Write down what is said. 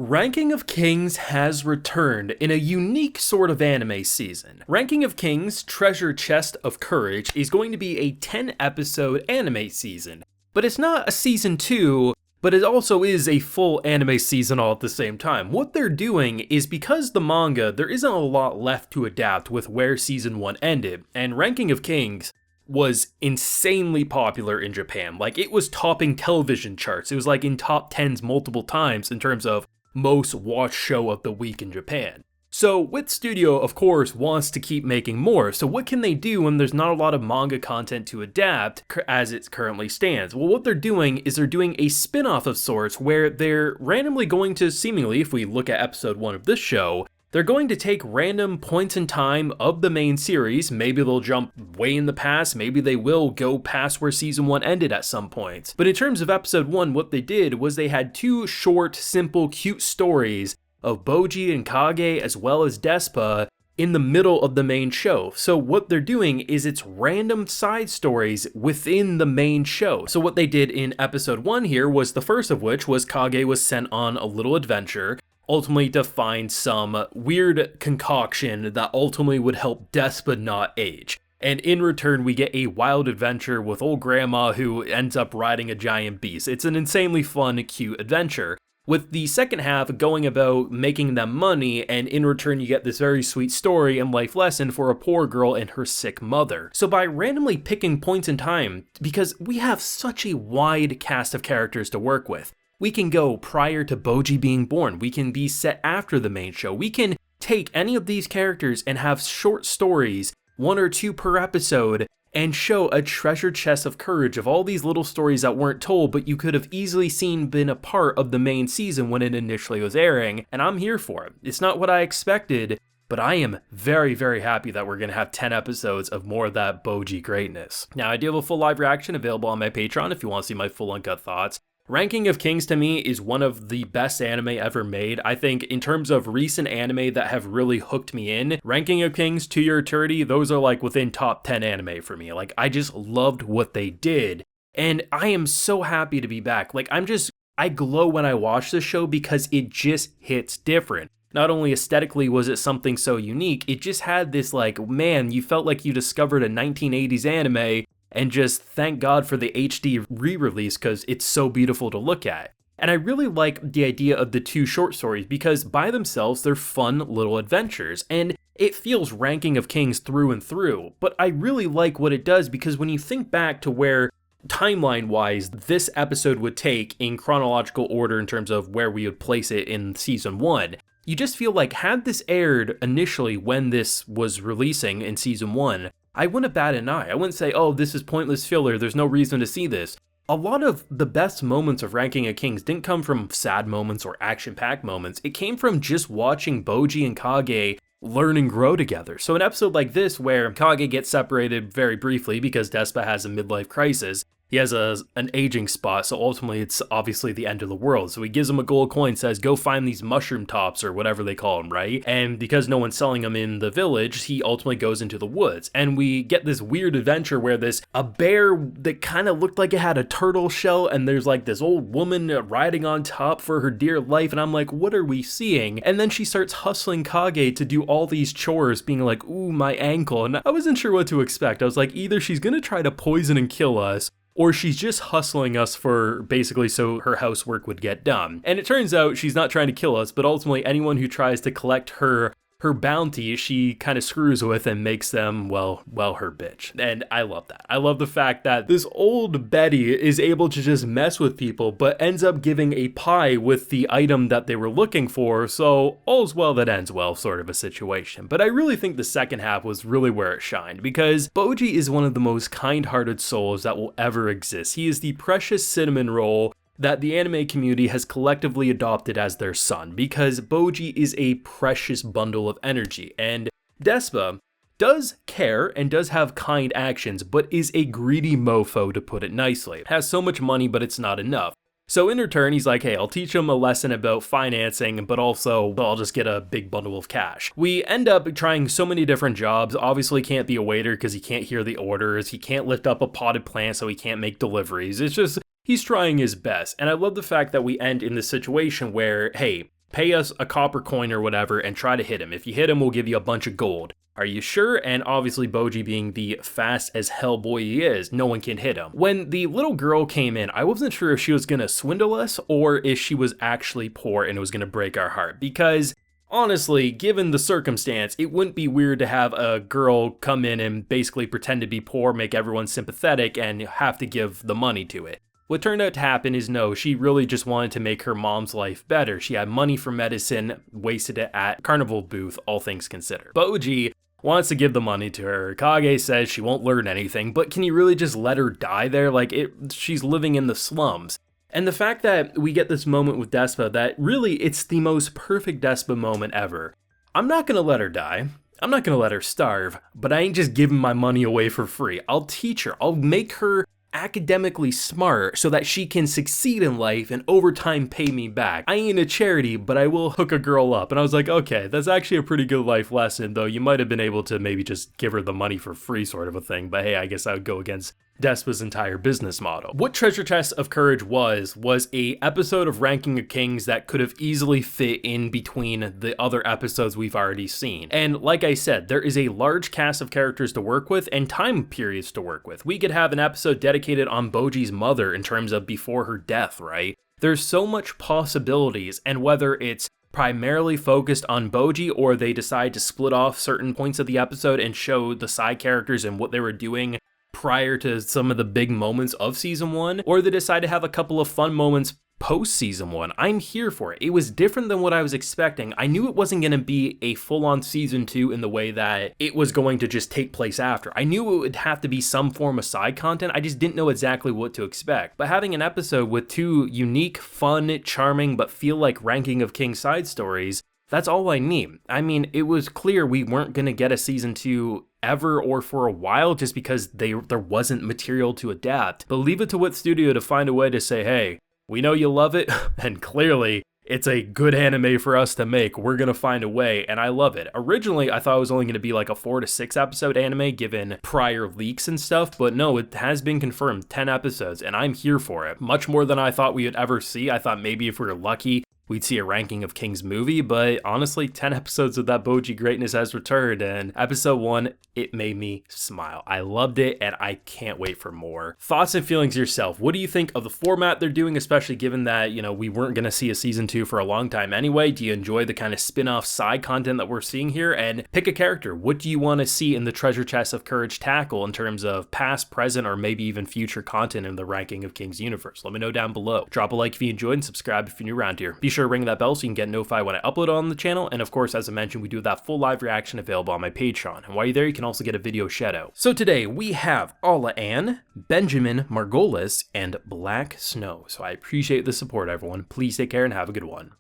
Ranking of Kings has returned in a unique sort of anime season. Ranking of Kings Treasure Chest of Courage is going to be a 10-episode anime season, but it's not a season 2, but it also is a full anime season all at the same time. What they're doing is, because the manga, there isn't a lot left to adapt with where season 1 ended, and Ranking of Kings was insanely popular in Japan. Like, it was topping television charts. It was like in top 10s multiple times in terms of most watched show of the week in Japan. So Wit Studio, of course, wants to keep making more. So what can they do when there's not a lot of manga content to adapt as it currently stands? Well, what they're doing is they're doing a spin-off of sorts where they're randomly going to, seemingly, if we look at episode 1 of this show, they're going to take random points in time of the main series. Maybe they'll jump way in the past, maybe they will go past where season 1 ended at some point. But in terms of episode 1, what they did was they had 2 short, simple, cute stories of Boji and Kage as well as Despa in the middle of the main show. So what they're doing is it's random side stories within the main show. So what they did in episode 1 here was, the first of which was Kage was sent on a little adventure, ultimately to find some weird concoction that ultimately would help Despa not age. And in return, we get a wild adventure with old grandma who ends up riding a giant beast. It's an insanely fun, cute adventure, with the second half going about making them money, and in return you get this very sweet story and life lesson for a poor girl and her sick mother. So by randomly picking points in time, because we have such a wide cast of characters to work with, we can go prior to Boji being born, we can be set after the main show, we can take any of these characters and have short stories, 1 or 2 per episode, and show a treasure chest of courage of all these little stories that weren't told, but you could have easily seen been a part of the main season when it initially was airing, and I'm here for it. It's not what I expected, but I am very, very happy that we're going to have 10 episodes of more of that Boji greatness. Now, I do have a full live reaction available on my Patreon if you want to see my full uncut thoughts. Ranking of Kings to me is one of the best anime ever made. I think in terms of recent anime that have really hooked me in, Ranking of Kings, To Your Eternity, those are like within top 10 anime for me. Like, I just loved what they did. And I am so happy to be back. Like, I glow when I watch this show because it just hits different. Not only aesthetically was it something so unique, it just had this like, man, you felt like you discovered a 1980s anime, and just thank God for the HD re-release because it's so beautiful to look at. And I really like the idea of the 2 short stories because by themselves they're fun little adventures, and it feels Ranking of Kings through and through. But I really like what it does because when you think back to where timeline-wise this episode would take in chronological order in terms of where we would place it in season 1, you just feel like had this aired initially when this was releasing in season 1, I wouldn't bat an eye. I wouldn't say, oh, this is pointless filler, there's no reason to see this. A lot of the best moments of Ranking of Kings didn't come from sad moments or action-packed moments. It came from just watching Boji and Kage learn and grow together. So an episode like this where Kage gets separated very briefly because Despa has a midlife crisis, he has an aging spot, so ultimately it's obviously the end of the world. So he gives him a gold coin, says, go find these mushroom tops or whatever they call them, right? And because no one's selling them in the village, he ultimately goes into the woods. And we get this weird adventure where a bear that kind of looked like it had a turtle shell, and there's like this old woman riding on top for her dear life. And I'm like, what are we seeing? And then she starts hustling Kage to do all these chores, being like, ooh, my ankle. And I wasn't sure what to expect. I was like, either she's gonna try to poison and kill us, or she's just hustling us for basically so her housework would get done. And it turns out she's not trying to kill us, but ultimately anyone who tries to collect her bounty, she kind of screws with and makes them, well, her bitch. And I love that. I love the fact that this old Betty is able to just mess with people, but ends up giving a pie with the item that they were looking for, so all's well that ends well sort of a situation. But I really think the second half was really where it shined, because Boji is one of the most kind-hearted souls that will ever exist. He is the precious cinnamon roll that the anime community has collectively adopted as their son, because Boji is a precious bundle of energy, and Despa does care and does have kind actions, but is a greedy mofo, to put it nicely. Has so much money, but it's not enough. So in return, he's like, hey, I'll teach him a lesson about financing, but also I'll just get a big bundle of cash. We end up trying so many different jobs. Obviously can't be a waiter because he can't hear the orders. He can't lift up a potted plant, so he can't make deliveries. It's just, he's trying his best. And I love the fact that we end in this situation where, hey, pay us a copper coin or whatever and try to hit him. If you hit him, we'll give you a bunch of gold. Are you sure? And obviously Boji being the fast as hell boy he is, no one can hit him. When the little girl came in, I wasn't sure if she was gonna swindle us or if she was actually poor and it was gonna break our heart, because honestly, given the circumstance, it wouldn't be weird to have a girl come in and basically pretend to be poor, make everyone sympathetic, and have to give the money to it. What turned out to happen is no, she really just wanted to make her mom's life better. She had money for medicine, wasted it at carnival booth, all things considered. Boji wants to give the money to her. Kage says she won't learn anything, but can you really just let her die there? Like, she's living in the slums. And the fact that we get this moment with Despa, that really it's the most perfect Despa moment ever. I'm not gonna let her die. I'm not gonna let her starve, but I ain't just giving my money away for free. I'll teach her. I'll make her academically smart so that she can succeed in life and over time pay me back. I ain't a charity, but I will hook a girl up. And I was like, okay, that's actually a pretty good life lesson, though you might have been able to maybe just give her the money for free sort of a thing. But hey, I guess I would go against Despa's entire business model. What Treasure Chest of Courage was a episode of Ranking of Kings that could have easily fit in between the other episodes we've already seen. And like I said, there is a large cast of characters to work with and time periods to work with. We could have an episode dedicated on Boji's mother in terms of before her death, right? There's so much possibilities, and whether it's primarily focused on Boji or they decide to split off certain points of the episode and show the side characters and what they were doing prior to some of the big moments of season 1, or they decide to have a couple of fun moments post season 1, I'm here for it. It was different than what I was expecting. I knew it wasn't going to be a full-on season 2 in the way that it was going to just take place after. I knew it would have to be some form of side content. I just didn't know exactly what to expect. But having an episode with 2 unique, fun, charming, but feel like Ranking of Kings side stories, that's all I need. I mean, it was clear we weren't going to get a season 2 ever or for a while just because there wasn't material to adapt. But leave it to Wit Studio to find a way to say, hey, we know you love it, and clearly it's a good anime for us to make. We're going to find a way, and I love it. Originally, I thought it was only going to be like a 4 to 6 episode anime given prior leaks and stuff, but no, it has been confirmed, 10 episodes, and I'm here for it. Much more than I thought we would ever see. I thought maybe if we were lucky, we'd see a Ranking of Kings movie, but honestly, 10 episodes of that Boji greatness has returned, and episode 1, it made me smile. I loved it, and I can't wait for more. Thoughts and feelings yourself. What do you think of the format they're doing, especially given that, you know, we weren't going to see a season 2 for a long time anyway? Do you enjoy the kind of spin-off side content that we're seeing here? And pick a character. What do you want to see in the Treasure Chest of Courage tackle in terms of past, present, or maybe even future content in the Ranking of Kings universe? Let me know down below. Drop a like if you enjoyed and subscribe if you're new around here. Be sure to ring that bell so you can get notified when I upload on the channel. And of course, as I mentioned, we do that full live reaction available on my Patreon. And while you're there, you can also get a video shout out. So today we have Alla Ann, Benjamin Margolis, and Black Snow. So I appreciate the support, everyone. Please take care and have a good one.